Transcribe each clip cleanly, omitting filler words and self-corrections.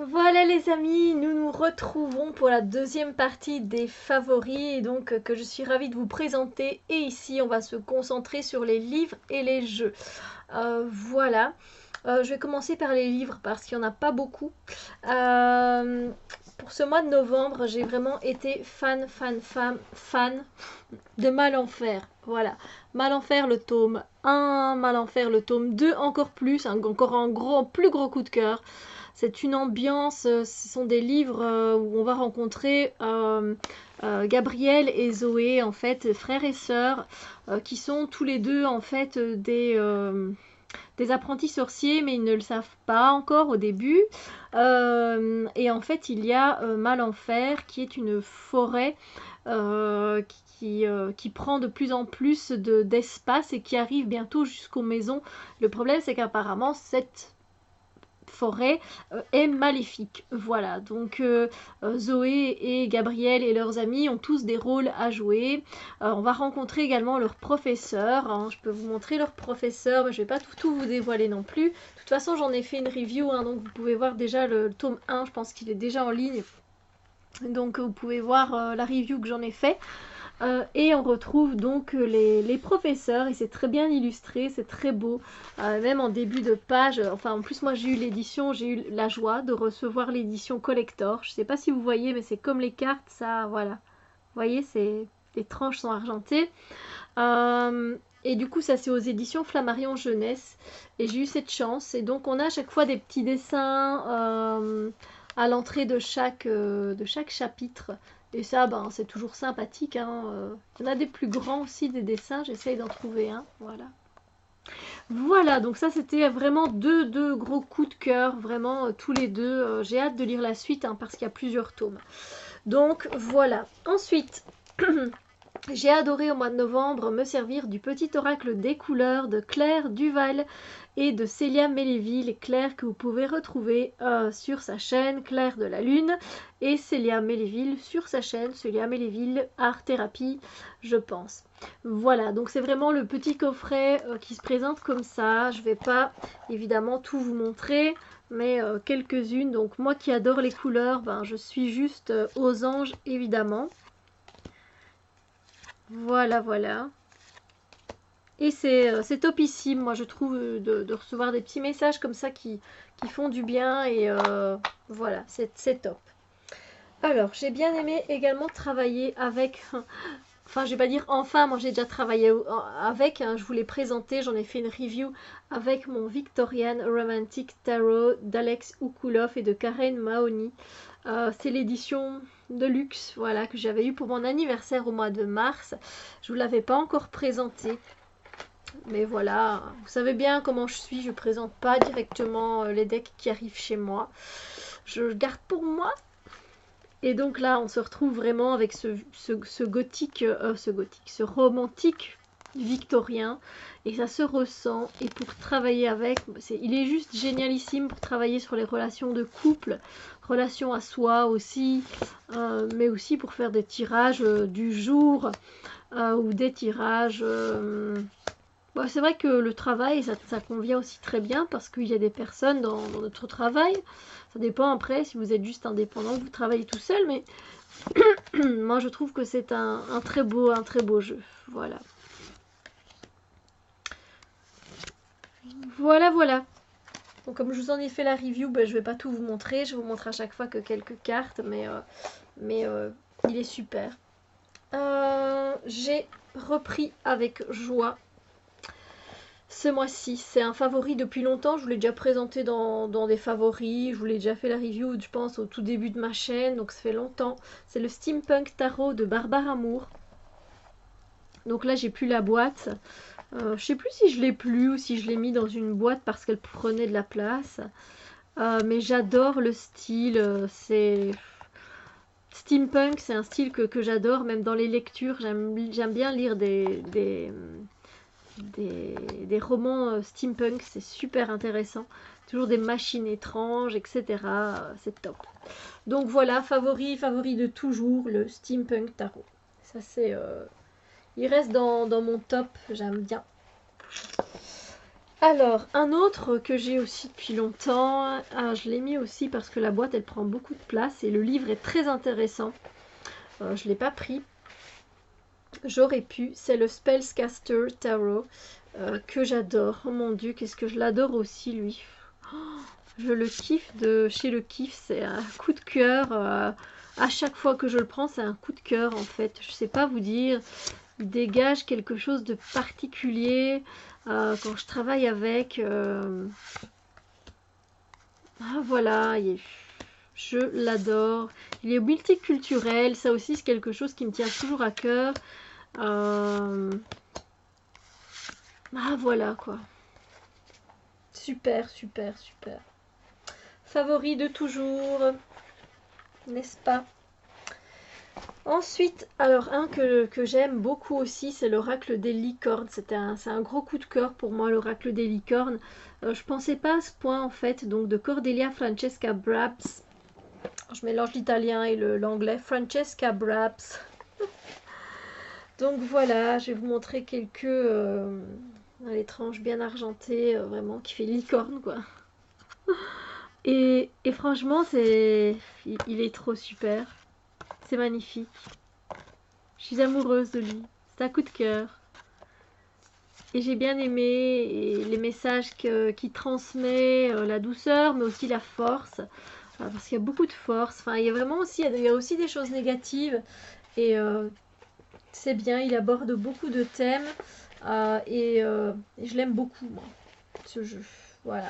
Voilà les amis, nous nous retrouvons pour la deuxième partie des favoris et donc que je suis ravie de vous présenter. Et ici, on va se concentrer sur les livres et les jeux. Voilà. Je vais commencer par les livres parce qu'il n'y en a pas beaucoup. Pour ce mois de novembre, j'ai vraiment été fan de Malenfer. Voilà. Malenfer le tome 1, Malenfer le tome 2, encore plus, encore un plus gros coup de cœur. C'est une ambiance, ce sont des livres où on va rencontrer Gabriel et Zoé, en fait, frères et sœurs, qui sont tous les deux en fait des apprentis sorciers, mais ils ne le savent pas encore au début. Et en fait, il y a Malenfer, qui est une forêt qui prend de plus en plus d'espace et qui arrive bientôt jusqu'aux maisons. Le problème, c'est qu'apparemment, cette forêt est maléfique. Voilà, donc Zoé et Gabriel et leurs amis ont tous des rôles à jouer. On va rencontrer également leur professeur. Hein. Je peux vous montrer leur professeur, mais je vais pas tout vous dévoiler non plus. De toute façon, j'en ai fait une review, hein, donc vous pouvez voir déjà le tome 1, je pense qu'il est déjà en ligne. Donc vous pouvez voir la review que j'en ai fait. Et on retrouve donc les professeurs et c'est très bien illustré, c'est très beau, même en début de page. Enfin, en plus, moi j'ai eu l'édition, j'ai eu la joie de recevoir l'édition collector. Je sais pas si vous voyez, mais c'est comme les cartes, ça, voilà. Vous voyez, les tranches sont argentées. Et du coup, ça c'est aux éditions Flammarion Jeunesse. Et j'ai eu cette chance. Et donc, on a à chaque fois des petits dessins à l'entrée de chaque chapitre. Et ça, ben, c'est toujours sympathique. Hein. Il y en a des plus grands aussi, des dessins. J'essaye d'en trouver un. Voilà. Voilà, donc ça c'était vraiment deux gros coups de cœur, vraiment tous les deux. J'ai hâte de lire la suite hein, parce qu'il y a plusieurs tomes. Donc voilà. Ensuite, j'ai adoré au mois de novembre me servir du petit oracle des couleurs de Claire Duval et de Célia Méléville. Claire que vous pouvez retrouver sur sa chaîne Claire de la Lune et Célia Méléville sur sa chaîne Célia Méléville Art Thérapie, je pense. Voilà, donc c'est vraiment le petit coffret qui se présente comme ça. Je ne vais pas évidemment tout vous montrer, mais quelques-unes. Donc moi qui adore les couleurs, ben, je suis juste aux anges évidemment. Voilà, voilà. Et c'est topissime, moi je trouve, de recevoir des petits messages comme ça qui font du bien. Et voilà, c'est top. Alors, j'ai bien aimé également travailler avec... Enfin, je vais pas dire enfin, moi j'ai déjà travaillé avec, hein, je vous l'ai présenté, j'en ai fait une review avec mon Victorian Romantic Tarot d'Alex Oukoulov et de Karen Mahoney. C'est l'édition de luxe, voilà, que j'avais eu pour mon anniversaire au mois de mars. Je vous l'avais pas encore présenté, mais voilà, vous savez bien comment je suis, je présente pas directement les decks qui arrivent chez moi. Je garde pour moi. Et donc là, on se retrouve vraiment avec ce gothique, ce romantique victorien. Et ça se ressent. Et pour travailler avec, il est juste génialissime pour travailler sur les relations de couple, relations à soi aussi, mais aussi pour faire des tirages du jour ou des tirages... Bon, c'est vrai que le travail, ça convient aussi très bien parce qu'il y a des personnes dans notre travail. Ça dépend après si vous êtes juste indépendant, vous travaillez tout seul, mais moi je trouve que c'est un très beau jeu. Voilà. Voilà, voilà. Donc comme je vous en ai fait la review, ben, je vais pas tout vous montrer. Je vous montre à chaque fois que quelques cartes, mais il est super. J'ai repris avec joie ce mois-ci. C'est un favori depuis longtemps, je vous l'ai déjà présenté dans des favoris, je vous l'ai déjà fait la review, je pense, au tout début de ma chaîne, donc ça fait longtemps. C'est le Steampunk Tarot de Barbara Amour. Donc là, j'ai plus la boîte. Je sais plus si je l'ai plus ou si je l'ai mis dans une boîte parce qu'elle prenait de la place. Mais j'adore le style, c'est... Steampunk, c'est un style que j'adore, même dans les lectures, j'aime bien lire des romans steampunk, c'est super intéressant. Toujours des machines étranges, etc. C'est top. Donc voilà, favori de toujours, le Steampunk Tarot. Ça c'est... il reste dans mon top, j'aime bien. Alors, un autre que j'ai aussi depuis longtemps, je l'ai mis aussi parce que la boîte elle prend beaucoup de place et le livre est très intéressant. Je ne l'ai pas pris, j'aurais pu, c'est le Spellcaster Tarot que j'adore. Oh mon dieu, qu'est-ce que je l'adore aussi lui. Je le kiffe de chez Le Kiff, c'est un coup de cœur. À chaque fois que je le prends, c'est un coup de cœur en fait. Je sais pas vous dire, il dégage quelque chose de particulier quand je travaille avec. Ah voilà, je l'adore. Il est multiculturel, ça aussi c'est quelque chose qui me tient toujours à cœur. Ah voilà quoi. Super, super, super. Favori de toujours, n'est-ce pas? Ensuite, alors un que j'aime beaucoup aussi, c'est l'oracle des licornes. C'est un gros coup de cœur pour moi, l'oracle des licornes. Je pensais pas à ce point en fait, donc de Cordelia Francesca Brabs. Je mélange l'italien et l'anglais. Francesca Brabs. Donc voilà, je vais vous montrer quelques les tranches bien argentées, vraiment qui fait licorne quoi. Et franchement, il est trop super. C'est magnifique. Je suis amoureuse de lui. C'est un coup de cœur. Et j'ai bien aimé les messages qu'il transmet, la douceur, mais aussi la force. Parce qu'il y a beaucoup de force. Enfin, il y a vraiment aussi, il y a aussi des choses négatives. Et c'est bien, il aborde beaucoup de thèmes. Et je l'aime beaucoup, moi, ce jeu. Voilà.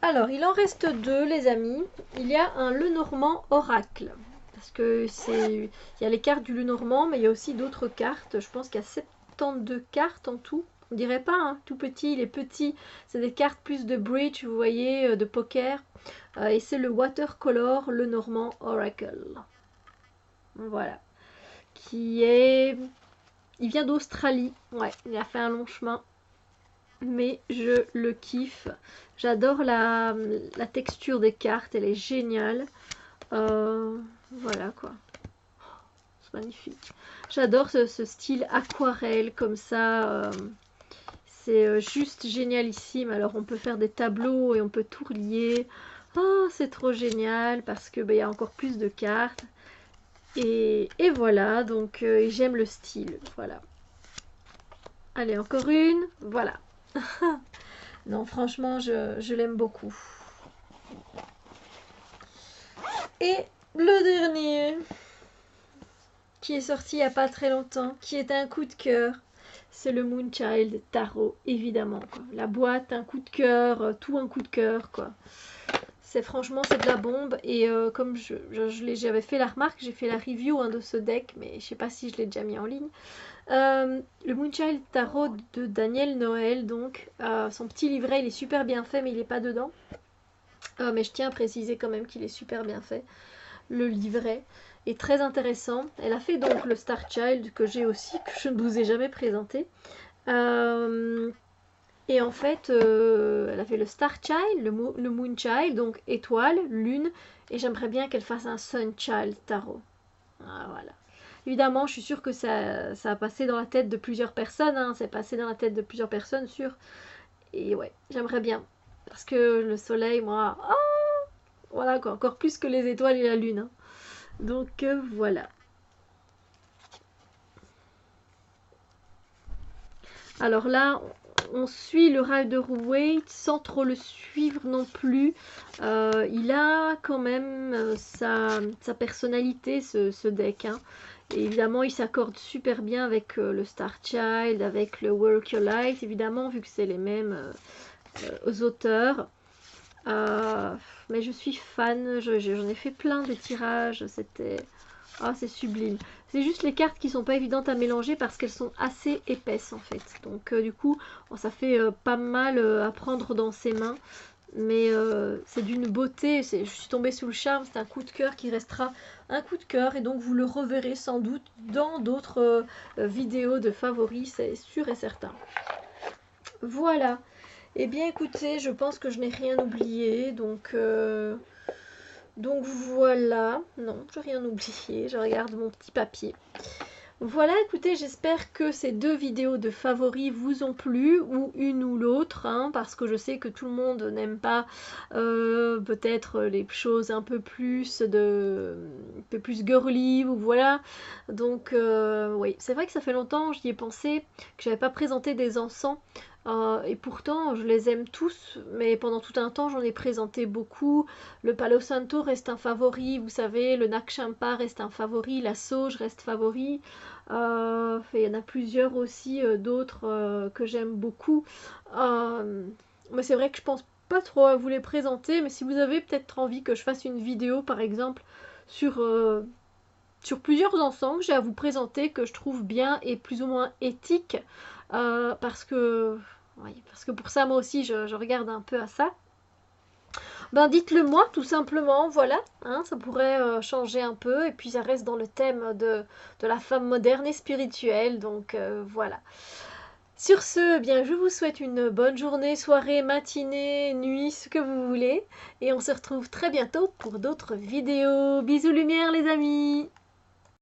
Alors, il en reste deux, les amis. Il y a un Lenormand Oracle. Parce que il y a les cartes du Lenormand, mais il y a aussi d'autres cartes. Je pense qu'il y a 72 cartes en tout. On dirait pas, hein, tout petit, il est petit. C'est des cartes plus de bridge, vous voyez, de poker. Et c'est le Watercolor Lenormand Oracle. Voilà. Qui est... Il vient d'Australie. Ouais, il a fait un long chemin. Mais je le kiffe. J'adore la texture des cartes, elle est géniale. Voilà quoi, c'est magnifique. J'adore ce style aquarelle comme ça. C'est juste génialissime. Alors on peut faire des tableaux et on peut tout relier. Oh, c'est trop génial parce que il y a encore plus de cartes. Et voilà, donc j'aime le style. Voilà. Allez, encore une. Voilà. Non, franchement, je l'aime beaucoup. Et le dernier, qui est sorti il n'y a pas très longtemps, qui est un coup de cœur, c'est le Moonchild Tarot, évidemment. Quoi. La boîte, un coup de cœur, tout un coup de cœur, quoi. Franchement, c'est de la bombe. Et comme j'avais fait la remarque, j'ai fait la review de ce deck, mais je sais pas si je l'ai déjà mis en ligne. Le Moonchild Tarot de Daniel Noël, donc son petit livret, il est super bien fait, mais il n'est pas dedans. Mais je tiens à préciser quand même qu'il est super bien fait. Le livret est très intéressant. Elle a fait donc le Star Child que j'ai aussi, que je ne vous ai jamais présenté. Et en fait, elle a fait le Star Child, le Moon Child, donc étoile, lune, et j'aimerais bien qu'elle fasse un Sun Child Tarot. Ah, voilà. Évidemment, je suis sûre que ça a passé dans la tête de plusieurs personnes, hein, c'est passé dans la tête de plusieurs personnes, sûr. Et ouais, j'aimerais bien. Parce que le soleil, moi, oh, voilà quoi, encore plus que les étoiles et la lune. Hein. Donc voilà. Alors là, on suit le Rider-Waite sans trop le suivre non plus. Il a quand même sa personnalité, ce deck. Hein. Et évidemment, il s'accorde super bien avec le Star Child, avec le Work Your Light, évidemment, vu que c'est les mêmes auteurs. Mais je suis fan, j'en ai fait plein de tirages, c'était... Ah, c'est sublime. C'est juste les cartes qui sont pas évidentes à mélanger parce qu'elles sont assez épaisses en fait. Donc du coup, ça fait pas mal à prendre dans ses mains. Mais c'est d'une beauté, je suis tombée sous le charme, c'est un coup de cœur qui restera un coup de cœur. Et donc vous le reverrez sans doute dans d'autres vidéos de favoris, c'est sûr et certain. Voilà. Eh bien écoutez, je pense que je n'ai rien oublié, donc voilà. Non, je n'ai rien oublié, je regarde mon petit papier. Voilà, écoutez, j'espère que ces deux vidéos de favoris vous ont plu, ou une ou l'autre, hein, parce que je sais que tout le monde n'aime pas peut-être les choses un peu plus girly, ou voilà. Donc oui, c'est vrai que ça fait longtemps, j'y ai pensé, que j'avais pas présenté des encens. Et pourtant, je les aime tous, mais pendant tout un temps, j'en ai présenté beaucoup. Le Palo Santo reste un favori, vous savez, le Nakchampa reste un favori, la sauge reste favori. Il y en a plusieurs aussi, d'autres que j'aime beaucoup. Euh, mais c'est vrai que je pense pas trop à vous les présenter, mais si vous avez peut-être envie que je fasse une vidéo, par exemple, sur, euh, sur plusieurs encens que j'ai à vous présenter, que je trouve bien et plus ou moins éthiques, parce que, oui, parce que pour ça, moi aussi, je regarde un peu à ça. Ben dites-le moi tout simplement, voilà, hein, ça pourrait changer un peu, et puis ça reste dans le thème de la femme moderne et spirituelle, donc voilà. Sur ce, eh bien je vous souhaite une bonne journée, soirée, matinée, nuit, ce que vous voulez, et on se retrouve très bientôt pour d'autres vidéos. Bisous lumière les amis!